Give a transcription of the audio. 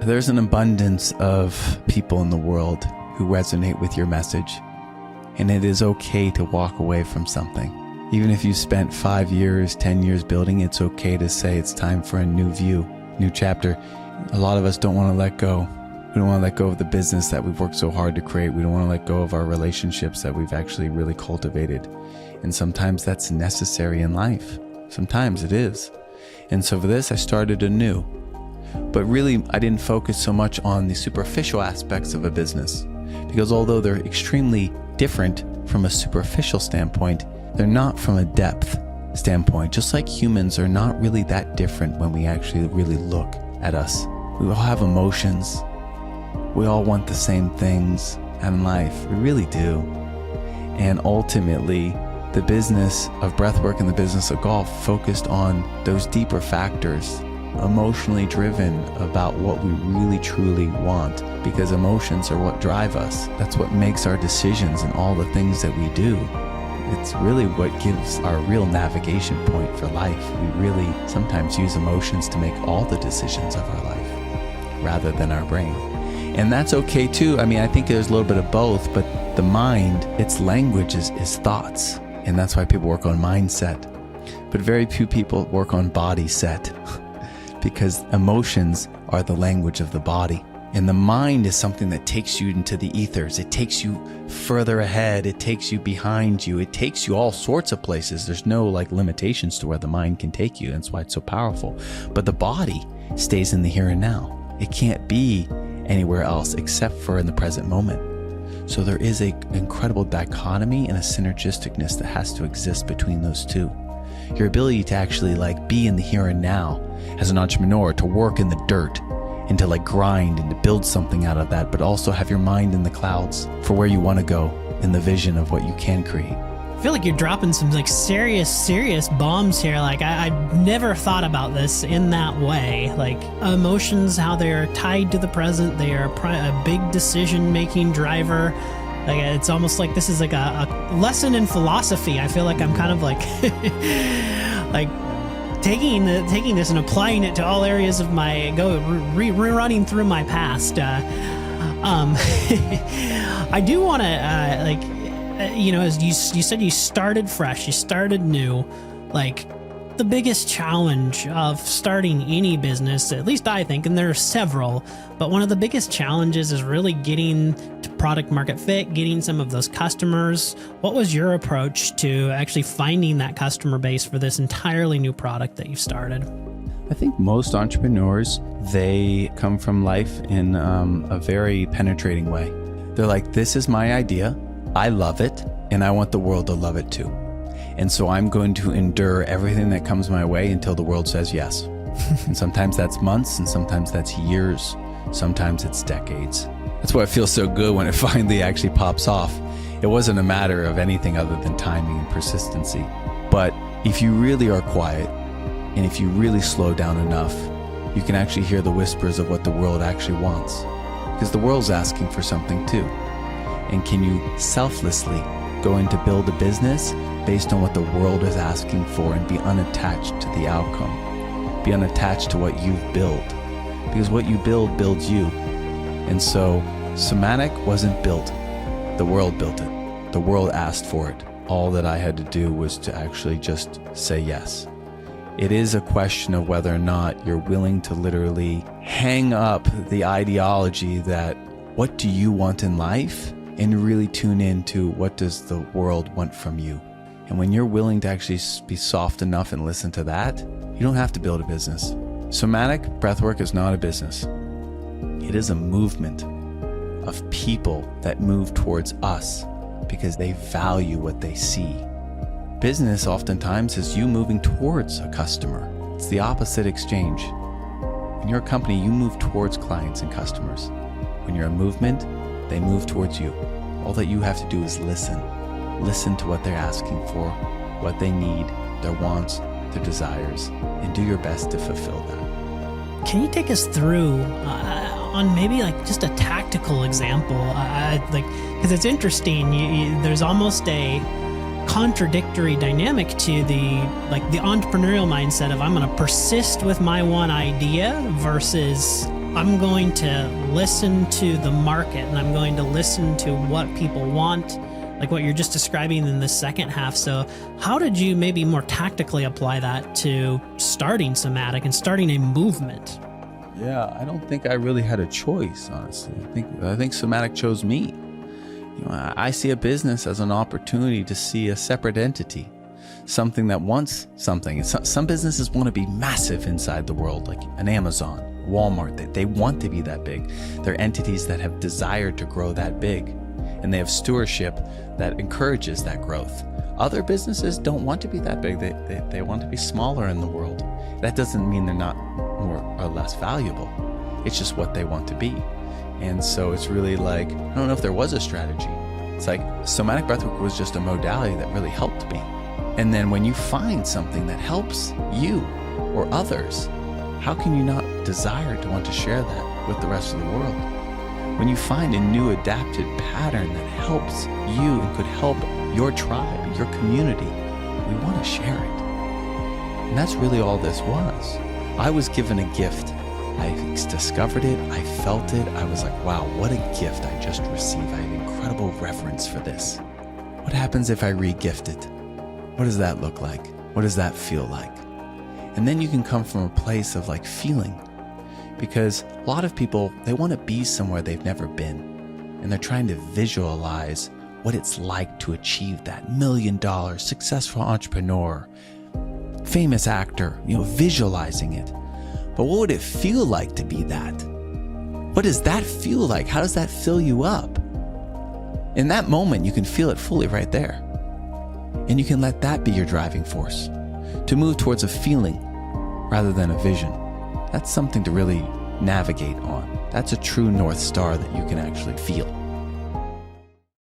There's an abundance of people in the world who resonate with your message, and it is okay to walk away from something. Even if you spent 5 years, 10 years building, it's okay to say it's time for a new view, new chapter. A lot of us don't want to let go. We don't want to let go of the business that we've worked so hard to create. We don't want to let go of our relationships that we've actually really cultivated. And sometimes that's necessary in life. Sometimes it is. And so for this, I started anew. But really, I didn't focus so much on the superficial aspects of a business, because although they're extremely different from a superficial standpoint, they're not from a depth standpoint. Just like humans are not really that different when we actually really look at us. We all have emotions. We all want the same things in life. We really do. And ultimately, the business of breathwork and the business of golf focused on those deeper factors, emotionally driven about what we really truly want, because emotions are what drive us. That's what makes our decisions and all the things that we do. It's really what gives our real navigation point for life. We really sometimes use emotions to make all the decisions of our life rather than our brain. And that's okay too. I mean, I think there's a little bit of both, but the mind, its language is thoughts. And that's why people work on mindset. But very few people work on body set because emotions are the language of the body. And the mind is something that takes you into the ethers. It takes you further ahead. It takes you behind you. It takes you all sorts of places. There's no limitations to where the mind can take you. That's why it's so powerful. But the body stays in the here and now. It can't be anywhere else except for in the present moment. So there is an incredible dichotomy and a synergisticness that has to exist between those two. Your ability to actually be in the here and now as an entrepreneur, to work in the dirt and to grind and to build something out of that, but also have your mind in the clouds for where you want to go in the vision of what you can create. I feel like you're dropping some serious bombs here. I never thought about this in that way. Emotions, how they're tied to the present. They are a big decision-making driver. It's almost like this is a lesson in philosophy. I feel like I'm kind of taking this and applying it to all areas of my rerunning through my past. I do want to as you said, you started fresh, you started new. The biggest challenge of starting any business, at least I think, and there are several, but one of the biggest challenges is really getting to product market fit, getting some of those customers. What was your approach to actually finding that customer base for this entirely new product that you've started? I think most entrepreneurs, they come from life in a very penetrating way. They're like, this is my idea. I love it, and I want the world to love it too. And so I'm going to endure everything that comes my way until the world says yes. And sometimes that's months, and sometimes that's years. Sometimes it's decades. That's why it feels so good when it finally actually pops off. It wasn't a matter of anything other than timing and persistency. But if you really are quiet, and if you really slow down enough, you can actually hear the whispers of what the world actually wants. Because the world's asking for something too. And can you selflessly go in to build a business based on what the world is asking for and be unattached to the outcome? Be unattached to what you've built. Because what you build builds you. And so Somatic wasn't built. The world built it. The world asked for it. All that I had to do was to actually just say yes. It is a question of whether or not you're willing to literally hang up the ideology that what do you want in life, and really tune into what does the world want from you. And when you're willing to actually be soft enough and listen to that, you don't have to build a business. Somatic Breathwork is not a business. It is a movement of people that move towards us because they value what they see. Business oftentimes is you moving towards a customer. It's the opposite exchange. When you're a company, you move towards clients and customers. When you're a movement, they move towards you. All that you have to do is listen. Listen to what they're asking for, what they need, their wants, their desires, and do your best to fulfill that. Can you take us through on maybe just a tactical example? Because it's interesting. There's almost a contradictory dynamic to the entrepreneurial mindset of I'm going to persist with my one idea versus I'm going to listen to the market and I'm going to listen to what people want, like what you're just describing in the second half. So how did you maybe more tactically apply that to starting Somatic and starting a movement? Yeah, I don't think I really had a choice, honestly. I think Somatic chose me. I see a business as an opportunity to see a separate entity, something that wants something. Some businesses want to be massive inside the world, like an Amazon, Walmart. They want to be that big. They're entities that have desired to grow that big, and they have stewardship that encourages that growth. Other businesses don't want to be that big. They want to be smaller in the world. That doesn't mean they're not more or less valuable. It's just what they want to be. And so it's really like, I don't know if there was a strategy. It's like Somatic Breathwork was just a modality that really helped me. And then when you find something that helps you or others, how can you not desire to want to share that with the rest of the world? When you find a new adapted pattern that helps you and could help your tribe, your community, we want to share it. And that's really all this was. I was given a gift. I discovered it. I felt it. I was like, wow, what a gift I just received. I have incredible reverence for this. What happens if I re-gift it? What does that look like? What does that feel like? And then you can come from a place of like feeling, because a lot of people, they want to be somewhere they've never been, and they're trying to visualize what it's like to achieve that $1 million successful entrepreneur, famous actor, visualizing it. But what would it feel like to be that? What does that feel like? How does that fill you up? In that moment, you can feel it fully right there. And you can let that be your driving force to move towards a feeling rather than a vision. That's something to really navigate on. That's a true North Star that you can actually feel.